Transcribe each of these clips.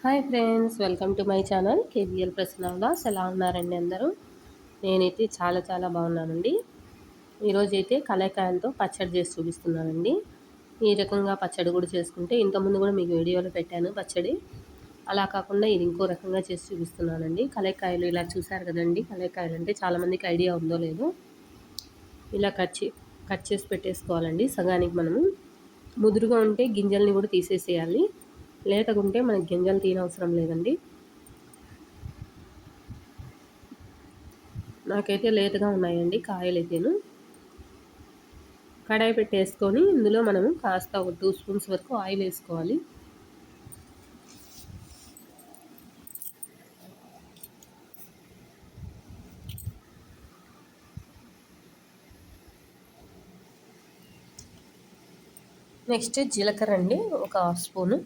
Hi friends, welcome to my channel KBL Prasanna vlogs. ఎలా ఉన్నారండి అందరూ? నేనైతే చాలా బాగున్నానండి. ఈరోజు అయితే కలాయికాయలతో పచ్చడి చేసి చూపిస్తున్నానండి. ఈ రకంగా పచ్చడి కూడా చేసుకుంటే ఇంతకుముందు కూడా మీకు వీడియోలో పెట్టాను పచ్చడి. అలా కాకుండా ఇది ఇంకో రకంగా చేసి చూపిస్తున్నానండి. కలాయికాయలు ఇలా చూసారు కదండి. కలాయికాయలు అంటే చాలామందికి ఐడియా ఉందో లేదో. ఇలా కట్ చేసి పెట్టేసుకోవాలండి. సగానికి మనము ముదురుగా ఉంటే గింజల్ని కూడా తీసేసేయాలి. లేతగుంటే మనకి గింజలు తీయనవసరం లేదండి. నాకైతే లేతగా ఉన్నాయండి కాయలైతేను. కడాయి పెట్టేసుకొని ఇందులో మనము కాస్త ఒక 2 స్పూన్స్ వరకు ఆయిల్ వేసుకోవాలి. నెక్స్ట్ జీలకర్ర అండి, ఒక 1/2 స్పూను.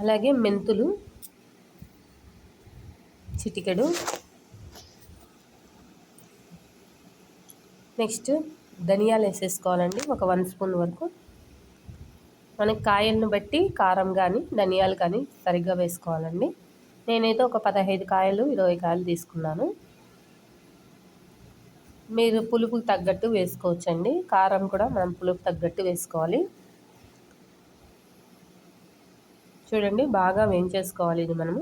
అలాగే మెంతులు చిటికెడు. నెక్స్ట్ ధనియాలు వేసేసుకోవాలండి, ఒక 1 స్పూన్ వరకు. మనకి కాయలను బట్టి కారం కానీ ధనియాలు కానీ సరిగ్గా వేసుకోవాలండి. నేనైతే ఒక 15 కాయలు 20 కాయలు తీసుకున్నాను. మీరు పులుపుకి తగ్గట్టు వేసుకోవచ్చండి. కారం కూడా మనం పులుపు తగ్గట్టు వేసుకోవాలి. చూడండి, బాగా వేయించేసుకోవాలి ఇది మనము.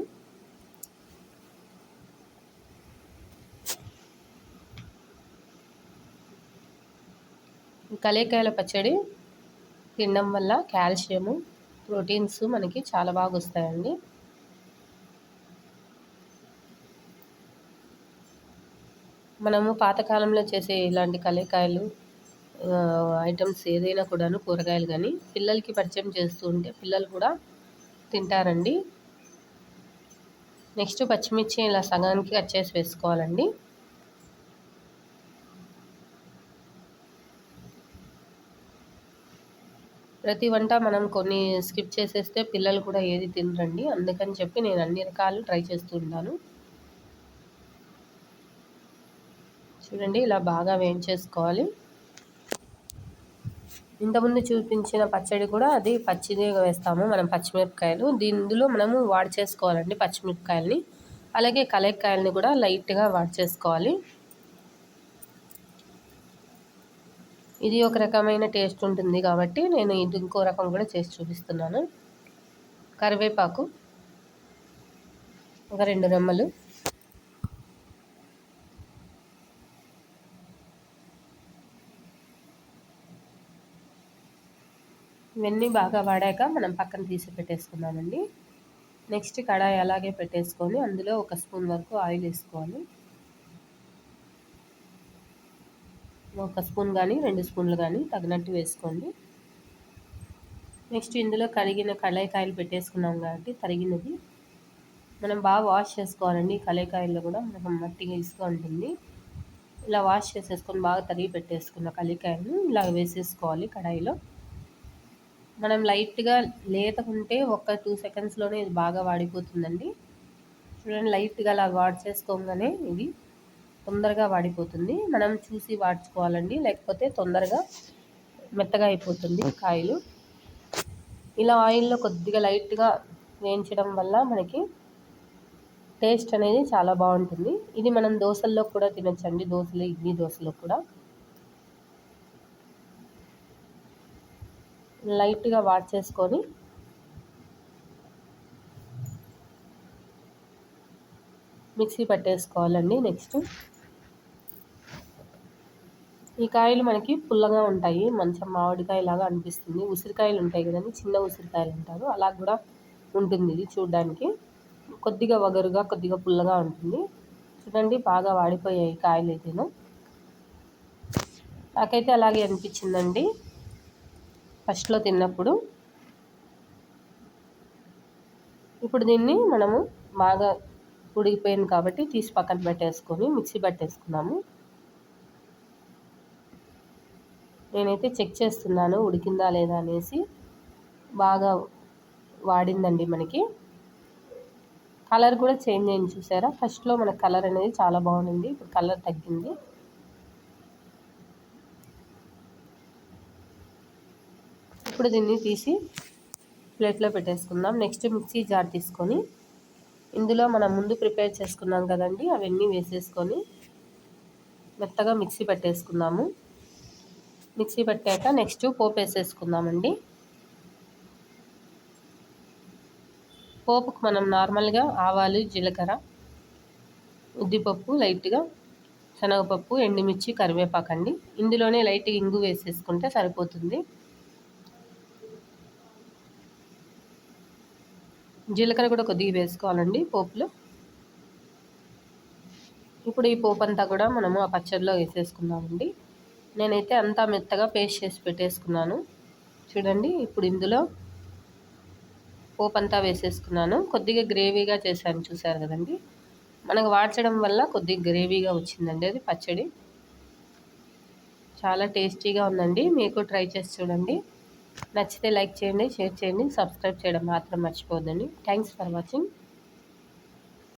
కలేకాయల పచ్చడి తినడం వల్ల కాల్షియము, ప్రోటీన్స్ మనకి చాలా బాగా వస్తాయండి. మనము పాతకాలంలో చేసే ఇలాంటి కలేకాయలు ఐటమ్స్ ఏదైనా కూడాను, కూరగాయలు కానీ పిల్లలకి పరిచయం చేస్తూ ఉంటే పిల్లలు కూడా తింటారండి. నెక్స్ట్ పచ్చిమిర్చి ఇలా సగానికి కట్ చేసి వేసుకోవాలండి. ప్రతి వంట మనం కొన్ని స్కిప్ చేసేస్తే పిల్లలు కూడా ఏది తినరండి. అందుకని చెప్పి నేను అన్ని రకాలు ట్రై చేస్తూ ఉంటాను. చూడండి, ఇలా బాగా వేయించేసుకోవాలి. ఇంతకుముందు చూపించిన పచ్చడి కూడా అది పచ్చిదే వేస్తాము మనం, పచ్చిమిరపకాయలు. ఇందులో మనము వాడి చేసుకోవాలండి పచ్చిమిరపకాయలని. అలాగే కలెక్కాయలని కూడా లైట్గా వాడి చేసుకోవాలి. ఇది ఒక రకమైన టేస్ట్ ఉంటుంది కాబట్టి నేను ఇది ఇంకో రకం కూడా చేసి చూపిస్తున్నాను. కరివేపాకు ఒక 2 రెమ్మలు. ఇవన్నీ బాగా వాడాక మనం పక్కన తీసి పెట్టేసుకున్నామండి. నెక్స్ట్ కడాయి అలాగే పెట్టేసుకొని అందులో 1 స్పూన్ వరకు ఆయిల్ వేసుకోవాలి. 1 స్పూన్ కానీ 2 స్పూన్లు కానీ తగినట్టు వేసుకోండి. నెక్స్ట్ ఇందులో కడిగిన కళాయికాయలు పెట్టేసుకున్నాం కాబట్టి తరిగినది మనం బాగా వాష్ చేసుకోవాలండి. కళాయికాయల్లో కూడా మనకు మట్టిగా ఇసుక ఉంటుంది. ఇలా వాష్ చేసేసుకొని బాగా తరిగి పెట్టేసుకున్న కళాయికాయలను ఇలా వేసేసుకోవాలి కడాయిలో. మనం లైట్గా లేతకుంటే ఒక 2 సెకండ్స్లోనే ఇది బాగా వాడిపోతుందండి. చూడండి, లైట్గా అలా వాడి చేసుకోగానే ఇది తొందరగా వాడిపోతుంది. మనం చూసి వాడ్చుకోవాలండి, లేకపోతే తొందరగా మెత్తగా అయిపోతుంది కాయలు. ఇలా ఆయిల్లో కొద్దిగా లైట్గా వేయించడం వల్ల మనకి టేస్ట్ అనేది చాలా బాగుంటుంది. ఇది మనం దోశల్లో కూడా తినొచ్చండి, దోశలు, ఇడ్లీ దోశలో కూడా. లైట్గా వాడ్ చేసుకొని మిక్సీ పట్టేసుకోవాలండి. నెక్స్ట్ ఈ కాయలు మనకి పుల్లగా ఉంటాయి, మంచి మామిడికాయలాగా అనిపిస్తుంది. ఉసిరికాయలు ఉంటాయి కదండి, చిన్న ఉసిరికాయలు అంటారు, అలా కూడా ఉంటుంది ఇది చూడడానికి. కొద్దిగా వగరుగా కొద్దిగా పుల్లగా ఉంటుంది. చూడండి, బాగా వాడిపోయాయి కాయలు అయితేను. నాకైతే అలాగే అనిపించిందండి ఫస్ట్లో తిన్నప్పుడు. ఇప్పుడు దీన్ని మనము బాగా ఉడికిపోయింది కాబట్టి తీసి పక్కన పెట్టేసుకొని మిక్సీ పట్టేసుకున్నాము. నేనైతే చెక్ చేస్తున్నాను ఉడికిందా లేదా అనేసి. బాగా వాడిందండి మనకి. కలర్ కూడా చేంజ్ అయింది చూసారా. ఫస్ట్లో మన కలర్ అనేది చాలా బాగుంది, ఇప్పుడు కలర్ తగ్గింది. ఇప్పుడు దీన్ని తీసి ప్లేట్లో పెట్టేసుకుందాం. నెక్స్ట్ మిక్సీ జార్ తీసుకొని ఇందులో మనం ముందు ప్రిపేర్ చేసుకున్నాం కదండి, అవన్నీ వేసేసుకొని మెత్తగా మిక్సీ పట్టేసుకుందాము. మిక్సీ పట్టాక నెక్స్ట్ పోపు వేసేసుకుందామండి. పోపుకు మనం నార్మల్గా ఆవాలు, జీలకర్ర, ఉద్దిపప్పు, లైట్గా శనగపప్పు, ఎండుమిర్చి, కరివేపాకండి. ఇందులోనే లైట్గా ఇంగు వేసేసుకుంటే సరిపోతుంది. జీలకర్ర కూడా కొద్దిగా వేసుకోవాలండి పోపులో. ఇప్పుడు ఈ పోపు అంతా కూడా మనము ఆ పచ్చడిలో వేసేసుకుందామండి. నేనైతే అంతా మెత్తగా పేస్ట్ చేసి పెట్టేసుకున్నాను చూడండి. ఇప్పుడు ఇందులో పోపు అంతా వేసేసుకున్నాను. కొద్దిగా గ్రేవీగా చేశాను చూసారు కదండి. మనకు వాడ్చడం వల్ల కొద్దిగా గ్రేవీగా వచ్చిందండి అది పచ్చడి. చాలా టేస్టీగా ఉందండి. మీకు ట్రై చేసి చూడండి. నచ్చితే లైక్ చేయండి, షేర్ చేయండి, సబ్స్క్రైబ్ చేయడం మాత్రం మర్చిపోవద్దండి. Thanks for watching.